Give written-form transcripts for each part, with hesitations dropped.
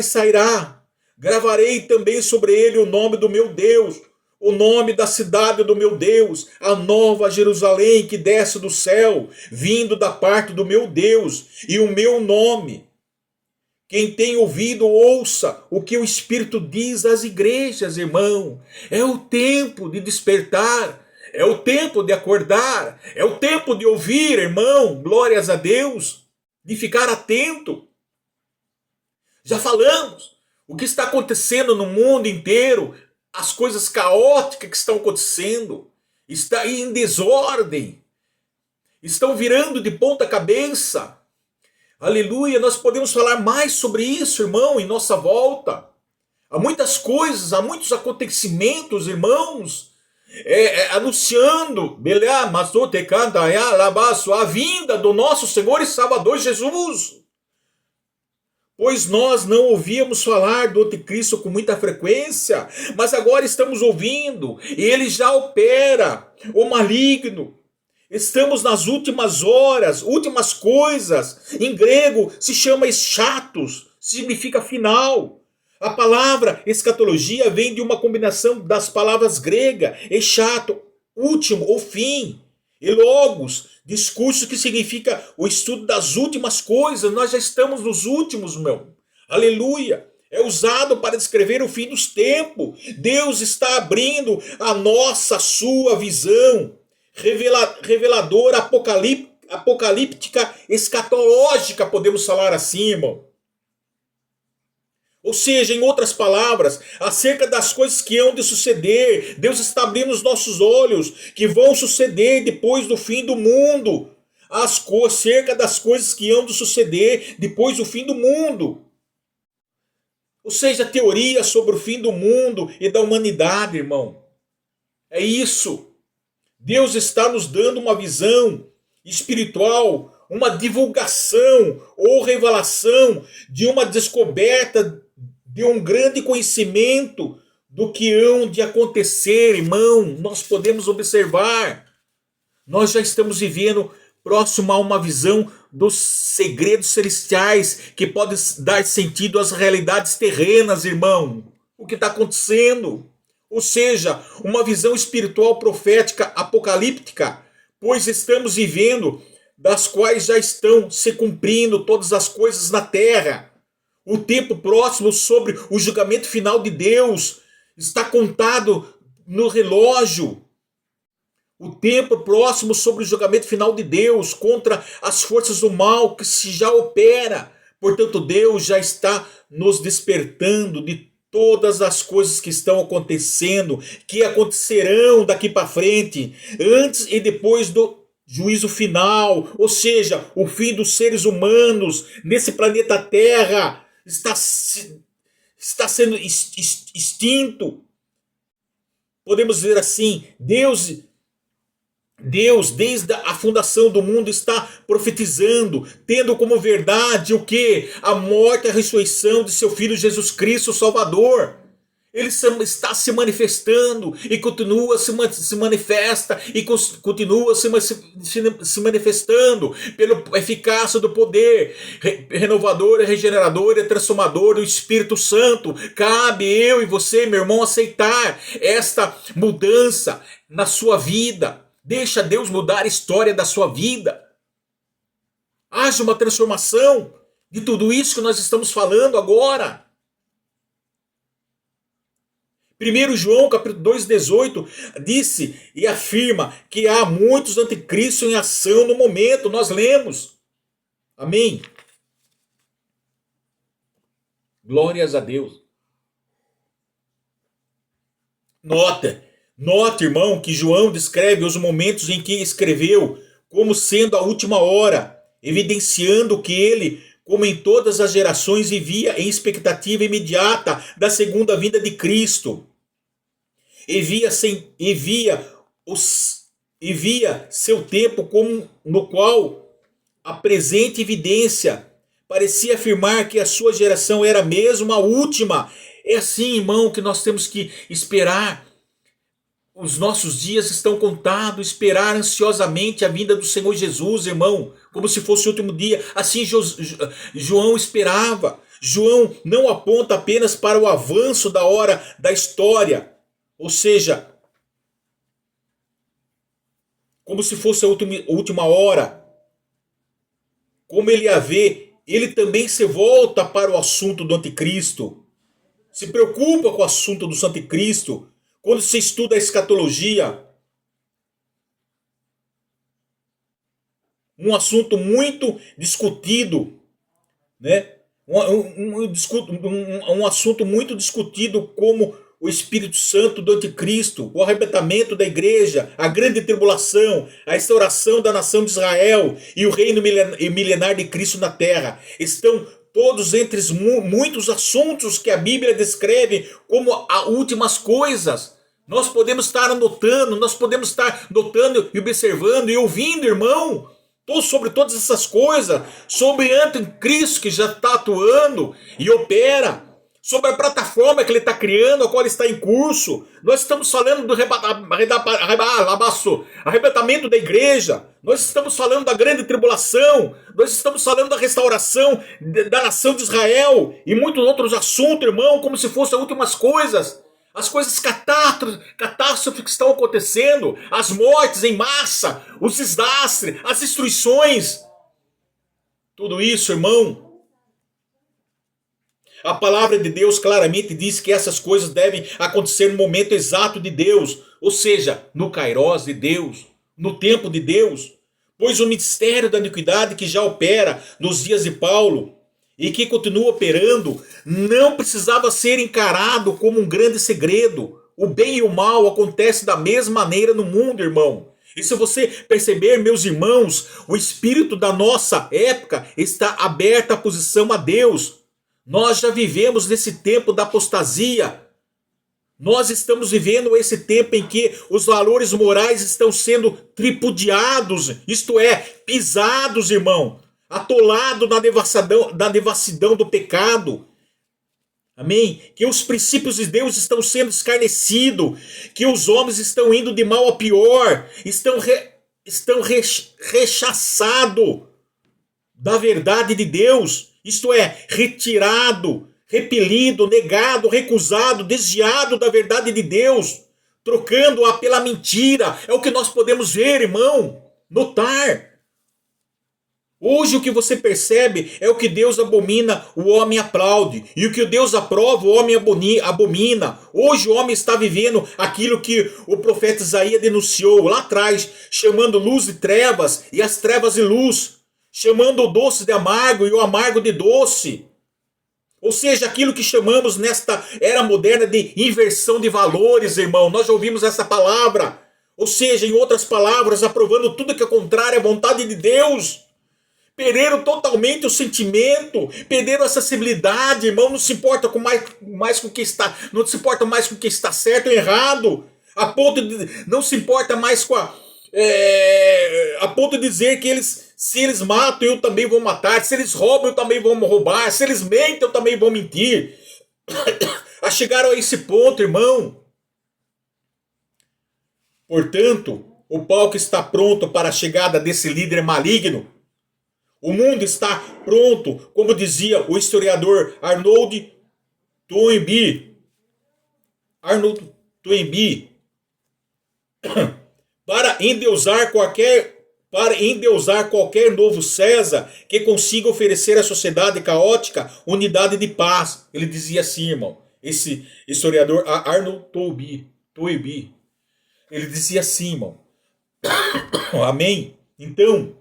sairá. Gravarei também sobre ele o nome do meu Deus, o nome da cidade do meu Deus, a nova Jerusalém que desce do céu, vindo da parte do meu Deus, e o meu nome. Quem tem ouvido, ouça o que o Espírito diz às igrejas, irmão. É o tempo de despertar, é o tempo de acordar, é o tempo de ouvir, irmão, glórias a Deus, de ficar atento. Já falamos o que está acontecendo no mundo inteiro, as coisas caóticas que estão acontecendo, está aí em desordem, estão virando de ponta cabeça. Aleluia, nós podemos falar mais sobre isso, irmão, em nossa volta. Há muitas coisas, há muitos acontecimentos, irmãos, anunciando a vinda do nosso Senhor e Salvador Jesus. Pois nós não ouvíamos falar do anticristo com muita frequência, mas agora estamos ouvindo, e ele já opera, o maligno. Estamos nas últimas horas, últimas coisas. Em grego se chama eschatos, significa final. A palavra escatologia vem de uma combinação das palavras gregas, eschato, último ou fim, e logos, discurso que significa o estudo das últimas coisas. Nós já estamos nos últimos, meu. Aleluia. É usado para descrever o fim dos tempos. Deus está abrindo a sua visão reveladora, apocalíptica, escatológica, podemos falar assim, irmão. Ou seja, em outras palavras, acerca das coisas que hão de suceder, Deus está abrindo os nossos olhos, que vão suceder depois do fim do mundo. Acerca das coisas que hão de suceder depois do fim do mundo. Ou seja, teoria sobre o fim do mundo e da humanidade, irmão. É isso. Deus está nos dando uma visão espiritual, uma divulgação ou revelação de uma descoberta de um grande conhecimento do que hão de acontecer, irmão. Nós podemos observar. Nós já estamos vivendo próximo a uma visão dos segredos celestiais que podem dar sentido às realidades terrenas, irmão. O que está acontecendo? Ou seja, uma visão espiritual profética apocalíptica, pois estamos vivendo das quais já estão se cumprindo todas as coisas na terra. O tempo próximo sobre o julgamento final de Deus está contado no relógio. O tempo próximo sobre o julgamento final de Deus contra as forças do mal que se já opera. Portanto, Deus já está nos despertando de todas as coisas que estão acontecendo, que acontecerão daqui para frente, antes e depois do juízo final, ou seja, o fim dos seres humanos nesse planeta Terra está sendo extinto. Podemos dizer assim, Deus, desde a fundação do mundo, está profetizando, tendo como verdade o que? A morte e a ressurreição de seu Filho Jesus Cristo, o Salvador. Ele está se manifestando e continua se manifesta e continua se manifestando pela eficácia do poder renovador, regenerador e transformador do Espírito Santo. Cabe eu e você, meu irmão, aceitar esta mudança na sua vida. Deixa Deus mudar a história da sua vida. Haja uma transformação de tudo isso que nós estamos falando agora. 1 João capítulo 2,18 disse e afirma que há muitos anticristos em ação no momento. Nós lemos. Amém. Glórias a Deus. Note, irmão, que João descreve os momentos em que escreveu como sendo a última hora, evidenciando que ele, como em todas as gerações, vivia em expectativa imediata da segunda vinda de Cristo. E via seu tempo como no qual a presente evidência parecia afirmar que a sua geração era mesmo a última. É assim, irmão, que nós temos que esperar. Os nossos dias estão contados, esperar ansiosamente a vinda do Senhor Jesus, irmão, como se fosse o último dia. Assim João esperava. João não aponta apenas para o avanço da hora da história, ou seja, como se fosse a última hora, como ele a vê, ele também se volta para o assunto do anticristo, se preocupa com o assunto do anticristo, quando se estuda a escatologia, um assunto muito discutido, né? Um assunto muito discutido como o Espírito Santo do anticristo, o arrebatamento da igreja, a grande tribulação, a restauração da nação de Israel e o reino milenar de Cristo na terra. Estão todos entre muitos assuntos que a Bíblia descreve como as últimas coisas. Nós podemos estar notando e observando e ouvindo, irmão, sobre todas essas coisas, sobre o anticristo que já está atuando e opera, sobre a plataforma que ele está criando, a qual ele está em curso. Nós estamos falando do arrebatamento da igreja, nós estamos falando da grande tribulação, nós estamos falando da restauração da nação de Israel e muitos outros assuntos, irmão, como se fossem as últimas coisas. As coisas catástrofes que estão acontecendo, as mortes em massa, os desastres, as destruições. Tudo isso, irmão. A palavra de Deus claramente diz que essas coisas devem acontecer no momento exato de Deus, ou seja, no Kairos de Deus, no tempo de Deus. Pois o mistério da iniquidade que já opera nos dias de Paulo e que continua operando, não precisava ser encarado como um grande segredo. O bem e o mal acontecem da mesma maneira no mundo, irmão. E se você perceber, meus irmãos, o espírito da nossa época está aberto à posição a Deus. Nós já vivemos nesse tempo da apostasia. Nós estamos vivendo esse tempo em que os valores morais estão sendo tripudiados, isto é, pisados, irmão. Atolado na devassidão do pecado. Amém? Que os princípios de Deus estão sendo escarnecidos, que os homens estão indo de mal a pior, estão rechaçados da verdade de Deus, isto é, retirado, repelido, negado, recusado, desviado da verdade de Deus, trocando-a pela mentira. É o que nós podemos ver, irmão, notar. Hoje o que você percebe é o que Deus abomina, o homem aplaude. E o que Deus aprova, o homem abomina. Hoje o homem está vivendo aquilo que o profeta Isaías denunciou lá atrás, chamando luz de trevas e as trevas de luz, chamando o doce de amargo e o amargo de doce. Ou seja, aquilo que chamamos nesta era moderna de inversão de valores, irmão. Nós já ouvimos essa palavra. Ou seja, em outras palavras, aprovando tudo que é contrário à vontade de Deus. Perderam totalmente o sentimento, perderam a sensibilidade, irmão, não se importa mais com o que está, não se importa mais com o que está certo ou errado, a ponto de não se importa mais com a ponto de dizer que se eles matam, eu também vou matar, se eles roubam, eu também vou roubar, se eles mentem, eu também vou mentir. Chegaram a esse ponto, irmão. Portanto, o palco está pronto para a chegada desse líder maligno. O mundo está pronto, como dizia o historiador Arnold Toynbee. Para endeusar qualquer novo César que consiga oferecer à sociedade caótica unidade de paz. Ele dizia assim, irmão. Esse historiador Arnold Toynbee. Ele dizia assim, irmão. Amém? Então,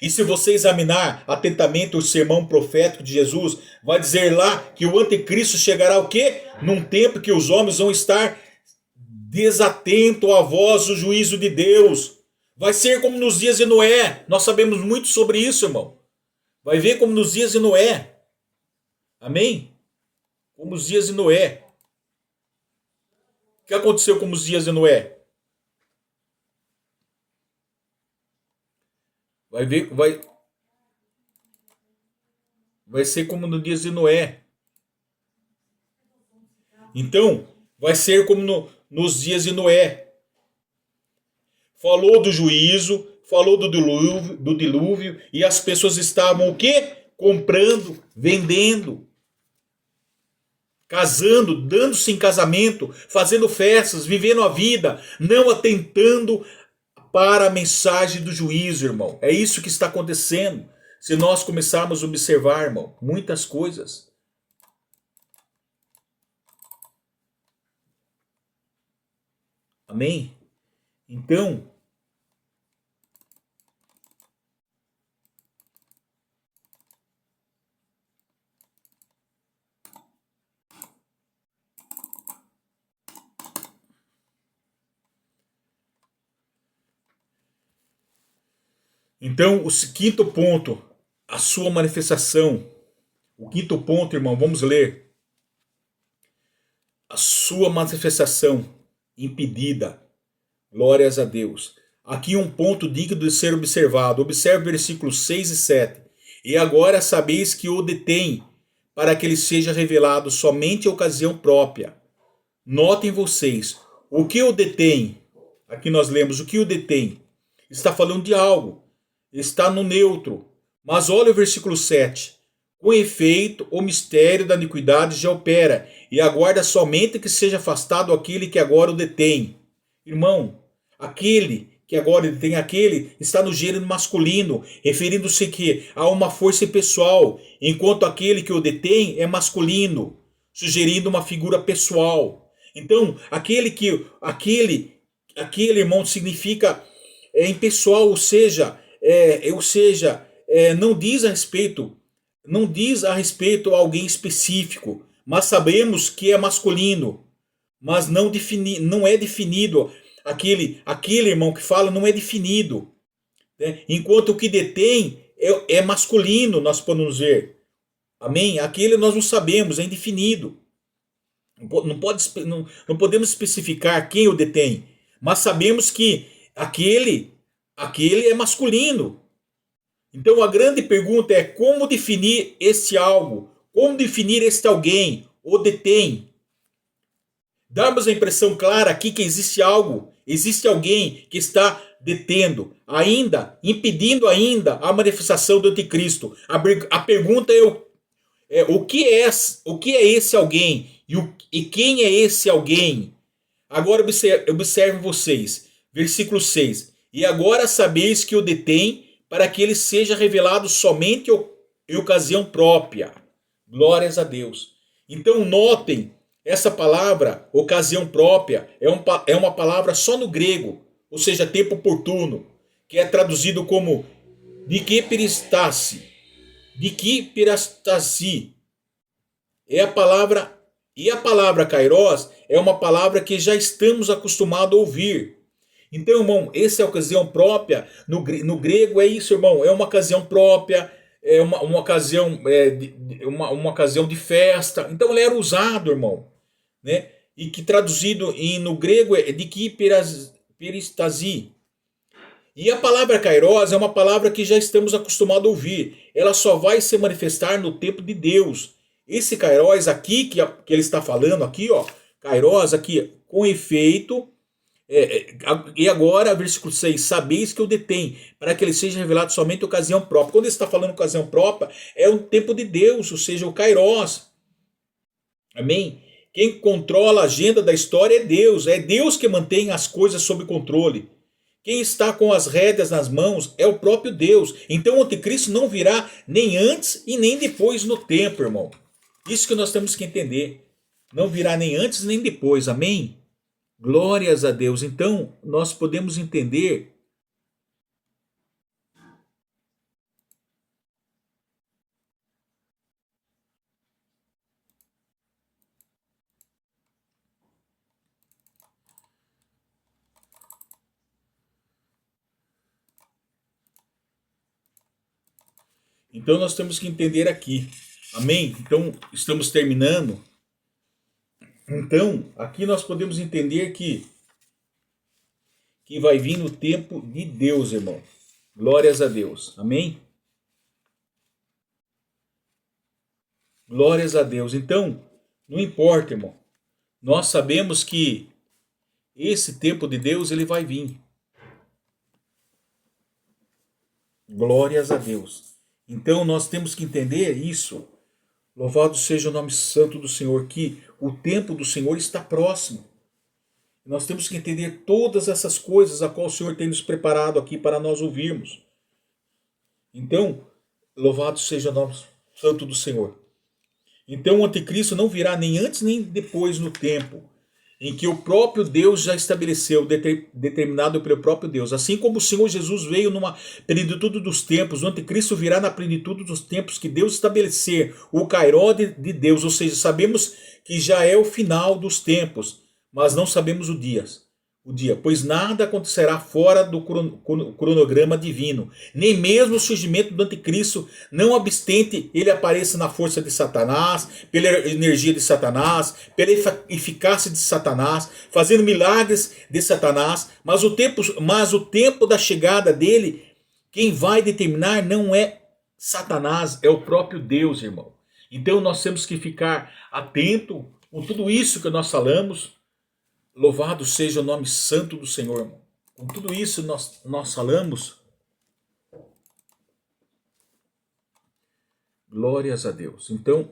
e se você examinar atentamente o sermão profético de Jesus, vai dizer lá que o anticristo chegará o quê? Num tempo que os homens vão estar desatentos à voz do juízo de Deus. Vai ser como nos dias de Noé. Nós sabemos muito sobre isso, irmão. Vai ver como nos dias de Noé. Amém? Como os dias de Noé. O que aconteceu com os dias de Noé? Vai ser como nos dias de Noé. Então, vai ser como nos dias de Noé. Falou do juízo, falou do dilúvio, e as pessoas estavam o quê? comprando, vendendo, casando, dando-se em casamento, fazendo festas, vivendo a vida, não atentando para a mensagem do juízo, irmão. É isso que está acontecendo. Se nós começarmos a observar, irmão, muitas coisas. Amém? Então, o quinto ponto, a sua manifestação. O quinto ponto, irmão, vamos ler. A sua manifestação impedida. Glórias a Deus. Aqui um ponto digno de ser observado. Observe versículos 6 e 7. E agora sabeis que o detém, para que ele seja revelado somente em ocasião própria. Notem vocês, o que o detém? Aqui nós lemos, o que o detém? Está falando de algo. Está no neutro. Mas olha o versículo 7. Com efeito, o mistério da iniquidade já opera, e aguarda somente que seja afastado aquele que agora o detém. Irmão, aquele que agora ele tem, aquele está no gênero masculino, referindo-se que a uma força pessoal, enquanto aquele que o detém é masculino, sugerindo uma figura pessoal. Então, aquele irmão significa impessoal, não diz a respeito a alguém específico, mas sabemos que é masculino, mas não é definido. Aquele irmão que fala não é definido, né? Enquanto o que detém é masculino, nós podemos ver. Amém? Aquele nós não sabemos, é indefinido. Não podemos especificar quem o detém, mas sabemos que aquele é masculino. Então a grande pergunta é como definir esse algo, como definir este alguém, o detém. Darmos a impressão clara aqui que existe algo, existe alguém que está detendo, ainda, impedindo ainda a manifestação do anticristo. A pergunta o que é esse alguém e quem é esse alguém? Agora observem vocês, versículo 6. E agora sabeis que o detém para que ele seja revelado somente em ocasião própria. Glórias a Deus. Então notem, essa palavra, ocasião própria, é uma palavra só no grego, ou seja, tempo oportuno, que é traduzido como dikperistase. Dikperistase. E a palavra kairos é uma palavra que já estamos acostumados a ouvir. Então, irmão, essa é a ocasião própria. No grego é isso, irmão. É uma ocasião própria, é uma ocasião, uma ocasião de festa. Então, ele era usado, irmão, né? E que traduzido no grego é dikperistase. E a palavra kairos é uma palavra que já estamos acostumados a ouvir. Ela só vai se manifestar no tempo de Deus. Esse kairos aqui, que ele está falando aqui, ó, kairos aqui, com efeito, e agora, versículo 6, sabeis que o detém, para que ele seja revelado somente em ocasião própria. Quando ele está falando ocasião própria, é o tempo de Deus, ou seja, o kairos. Amém? Quem controla a agenda da história é Deus que mantém as coisas sob controle. Quem está com as rédeas nas mãos é o próprio Deus. Então o anticristo não virá nem antes e nem depois no tempo, irmão. Isso que nós temos que entender. Não virá nem antes nem depois, amém? Glórias a Deus. Então nós podemos entender. Então nós temos que entender aqui. Amém? Então estamos terminando. Então aqui nós podemos entender que vai vir no tempo de Deus, irmão. Glórias a Deus. Amém? Glórias a Deus. Então, não importa, irmão. Nós sabemos que esse tempo de Deus ele vai vir. Glórias a Deus. Então nós temos que entender isso. Louvado seja o nome santo do Senhor, que o tempo do Senhor está próximo. Nós temos que entender todas essas coisas a qual o Senhor tem nos preparado aqui para nós ouvirmos. Então, louvado seja o nome santo do Senhor. Então o anticristo não virá nem antes nem depois no tempo em que o próprio Deus já estabeleceu, determinado pelo próprio Deus. Assim como o Senhor Jesus veio numa plenitude dos tempos, o anticristo virá na plenitude dos tempos que Deus estabelecer, o kairó de Deus, ou seja, sabemos que já é o final dos tempos, mas não sabemos o dia, pois nada acontecerá fora do cronograma divino, nem mesmo o surgimento do anticristo, não obstante ele apareça na força de Satanás, pela energia de Satanás, pela eficácia de Satanás, fazendo milagres de Satanás, mas o tempo da chegada dele, quem vai determinar não é Satanás, é o próprio Deus, irmão. Então nós temos que ficar atento com tudo isso que nós falamos. Louvado seja o nome santo do Senhor, irmão. Com tudo isso nós falamos. Glórias a Deus. Então,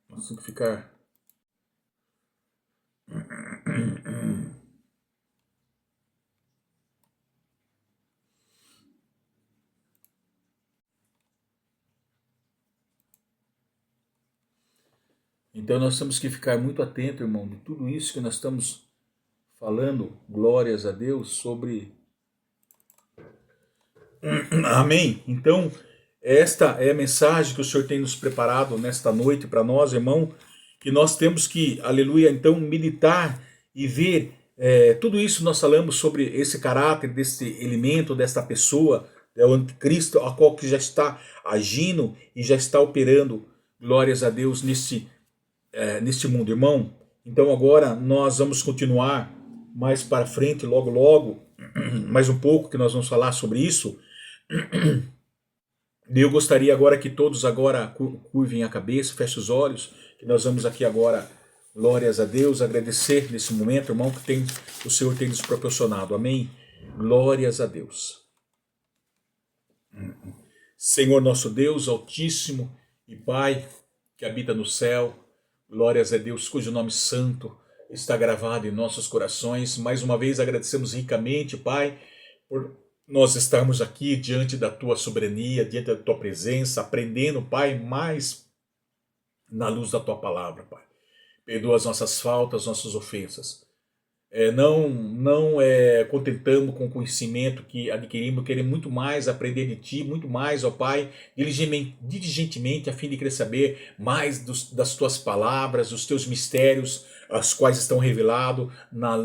nós temos que ficar... Então nós temos que ficar muito atento, irmão, de tudo isso que nós estamos falando, glórias a Deus, sobre... Amém? Então, esta é a mensagem que o Senhor tem nos preparado nesta noite para nós, irmão, que nós temos que, aleluia, então meditar e ver tudo isso nós falamos sobre esse caráter, desse elemento, desta pessoa, é o anticristo, a qual que já está agindo e já está operando, glórias a Deus, neste mundo, irmão. Então agora nós vamos continuar mais para frente, logo logo, mais um pouco que nós vamos falar sobre isso. Eu gostaria agora que todos agora curvem a cabeça, fechem os olhos, que nós vamos aqui agora, glórias a Deus, agradecer nesse momento, irmão, que o Senhor tem nos proporcionado. Amém? Glórias a Deus. Senhor nosso Deus, Altíssimo e Pai, que habita no céu, glórias a Deus, cujo nome santo está gravado em nossos corações. Mais uma vez agradecemos ricamente, Pai, por nós estarmos aqui diante da Tua soberania, diante da Tua presença, aprendendo, Pai, mais na luz da Tua palavra, Pai. Perdoa as nossas faltas, nossas ofensas. Não contentamos com o conhecimento que adquirimos, queremos muito mais aprender de Ti, muito mais, ó Pai, diligentemente, a fim de querer saber mais das Tuas palavras, dos Teus mistérios, as quais estão revelados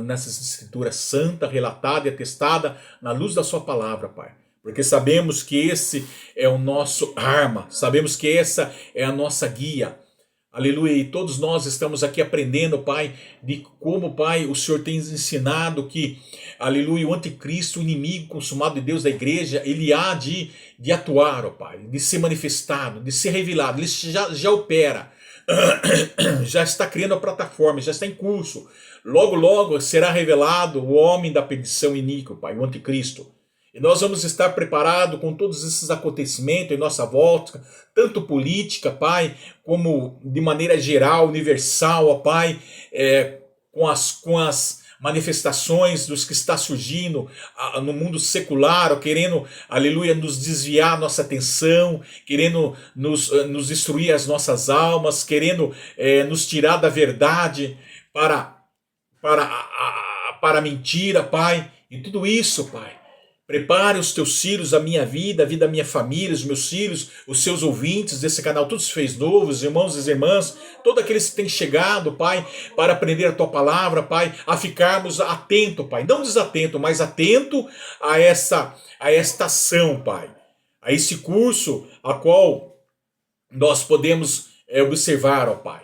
nessas escrituras santas, relatada e atestada na luz da Sua palavra, Pai. Porque sabemos que esse é o nosso arma, sabemos que essa é a nossa guia. Aleluia, e todos nós estamos aqui aprendendo, Pai, de como, Pai, o Senhor tem ensinado que, aleluia, o anticristo, o inimigo consumado de Deus da igreja, ele há de atuar, ó Pai, de ser manifestado, de ser revelado, ele já opera, já está criando a plataforma, já está em curso. Logo, logo será revelado o homem da perdição iníqua, Pai, o anticristo. E nós vamos estar preparados com todos esses acontecimentos em nossa volta, tanto política, Pai, como de maneira geral, universal, ó Pai, com as manifestações dos que está surgindo no mundo secular, querendo, aleluia, nos desviar a nossa atenção, querendo nos destruir as nossas almas, querendo nos tirar da verdade para a mentira, Pai, e tudo isso, Pai. Prepare os teus filhos, a minha vida, a vida da minha família, os meus filhos, os seus ouvintes desse canal, todos os feios novos, os irmãos e as irmãs, todos aqueles que têm chegado, Pai, para aprender a Tua palavra, Pai, a ficarmos atento, Pai, não desatento, mas atento a esta ação, Pai, a esse curso a qual nós podemos observar, ó Pai,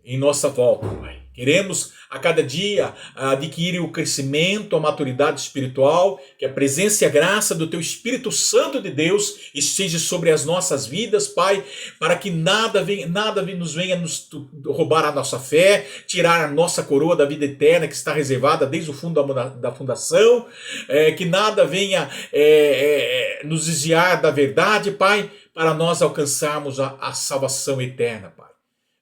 em nossa volta, Pai. Queremos a cada dia adquirir o crescimento, a maturidade espiritual, que a presença e a graça do Teu Espírito Santo de Deus esteja sobre as nossas vidas, Pai, para que nada nos venha nos roubar a nossa fé, tirar a nossa coroa da vida eterna que está reservada desde o fundo da fundação, que nada venha nos desviar da verdade, Pai, para nós alcançarmos a salvação eterna, Pai.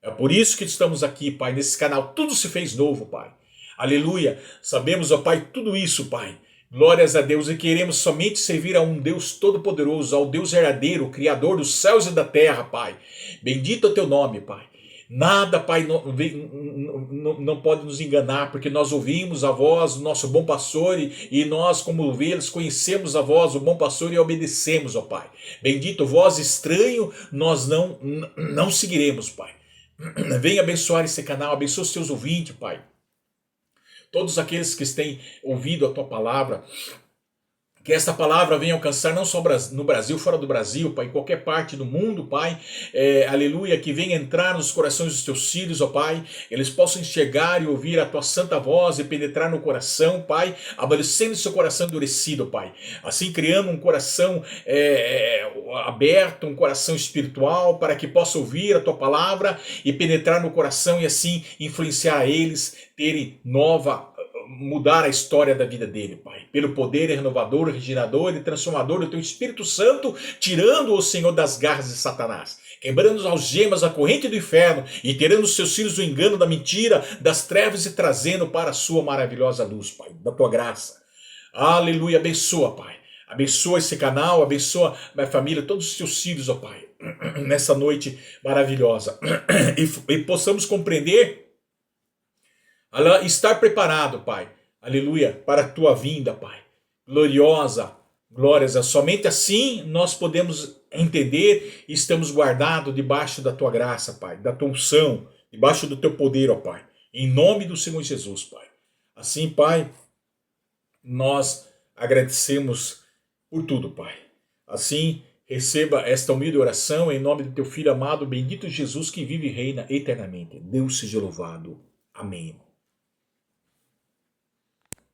É por isso que estamos aqui, Pai, nesse canal. Tudo se fez novo, Pai. Aleluia. Sabemos, ó Pai, tudo isso, Pai. Glórias a Deus, e queremos somente servir a um Deus todo-poderoso, ao Deus verdadeiro, Criador dos céus e da terra, Pai. Bendito é o Teu nome, Pai. Nada, Pai, não pode nos enganar, porque nós ouvimos a voz do nosso bom pastor e nós, como ovelhas, conhecemos a voz do bom pastor e obedecemos, ó Pai. Bendito, voz estranho, nós não seguiremos, Pai. Venha abençoar esse canal, abençoa os teus ouvintes, Pai. Todos aqueles que têm ouvido a tua palavra, que esta palavra venha alcançar não só no Brasil, fora do Brasil, Pai, em qualquer parte do mundo, Pai, aleluia, que venha entrar nos corações dos teus filhos, ó Pai, eles possam enxergar e ouvir a tua santa voz e penetrar no coração, Pai, amolecendo seu coração endurecido, Pai, assim criando um coração aberto, um coração espiritual, para que possa ouvir a tua palavra e penetrar no coração e assim influenciar eles, terem mudar a história da vida dele, Pai, pelo poder renovador, regenerador e transformador do Teu Espírito Santo, tirando-o, Senhor, das garras de Satanás, quebrando as algemas, a corrente do inferno e tirando os seus filhos do engano, da mentira, das trevas e trazendo para a sua maravilhosa luz, Pai, da Tua graça. Aleluia, abençoa, Pai. Abençoa esse canal, abençoa minha família, todos os Teus filhos, ó Pai, nessa noite maravilhosa. E possamos compreender, estar preparado, Pai, aleluia, para a Tua vinda, Pai, gloriosa, glórias, somente assim nós podemos entender e estamos guardados debaixo da Tua graça, Pai, da Tua unção, debaixo do Teu poder, ó Pai, em nome do Senhor Jesus, Pai. Assim, Pai, nós agradecemos por tudo, Pai. Assim, receba esta humilde oração em nome do Teu Filho amado, bendito Jesus, que vive e reina eternamente. Deus seja louvado. Amém.